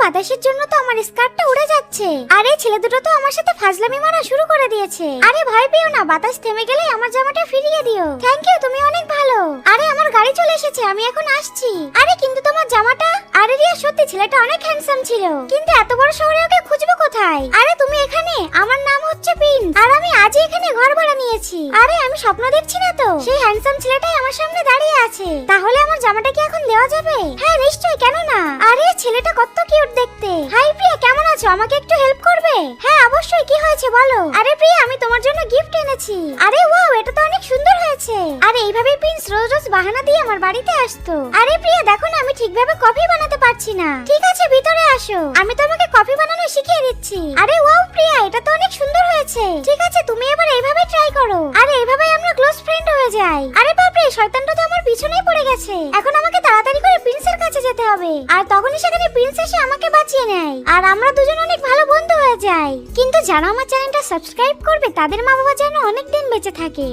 বাতাসের জন্য তো আমার স্কার্টটা উড়ে যাচ্ছে। আর এই ছেলে দুটো তো আমার সাথে ফাজলামি মারা শুরু করে দিয়েছে। আরে ভয় পেও না, বাতাস থেমে গেলে আমার জামাটা ফিরিয়ে দিও। থ্যাংক ইউ, তুমি অনেক ভালো। আরে আমার গাড়ি চলে এসেছে, আমি এখন আসছি। আরে কিন্তু তোমার জামাটা? আরে রিয়া, সত্যি ছেলেটা অনেক হ্যান্ডসাম ছিল, কিন্তু এত বড় শহরে ওকে খুঁজবো কোথায়? আরে তুমি এখানে? আমার নাম হচ্ছে প্রিন্স, আর আমি আজই এখানে ঘর ভাড়া নিয়েছি। আরে আমি স্বপ্ন দেখছি না তো? সেই হ্যান্ডসাম ছেলেটাই আমার সামনে দাঁড়িয়ে আছে। তাহলে আমার জামাটা কি এখন দেওয়া যাবে? হ্যাঁ নিশ্চয়ই, কেন না। আরে ছেলেটা কত কিউট দেখতে। হাই প্রিয়া, কেমন আছো? আমাকে একটু হেল্প করবে? হ্যাঁ অবশ্যই, কি হয়েছে বলো। আরে প্রিয়া, আমি তোমার জন্য গিফট এনেছি। আরে ওয়াও, এটা তো অনেক সুন্দর হয়েছে। আরে এইভাবেই প্রিন্স রোজ রোজ বাহানা দিয়ে আমার বাড়িতে আসতো। আরে প্রিয়া দেখো না, আমি ঠিকভাবে কফি বানাতে পারছি না। ঠিক আছে, ভিতরে আসো, আমি তোমাকে কফি বানানো শিখিয়ে দিচ্ছি। আরে ওয়াও প্রিয়া, এটা তো অনেক সুন্দর হয়েছে। ঠিক আছে, তুমি এবার এইভাবে ট্রাই করো। আরে এইভাবেই আমরা ক্লোজ ফ্রেন্ড হয়ে যাই। আরে বাপরে, শয়তানটা তো আমার পিছনেই পড়ে গেছে। এখন আমাকে তাড়াতাড়ি করে প্রিন্সের কাছে যেতে হবে। আর তখনই সেখানে প্রিন্স এসে আমাকে বাঁচিয়ে নেয়, আর আমরা দুজন অনেক ভালো বন্ধু হয়ে যাই। কিন্তু যারা আমার চ্যানেলটা সাবস্ক্রাইব করবে তাদের মা বাবা যেন অনেক দিন বেঁচে থাকে।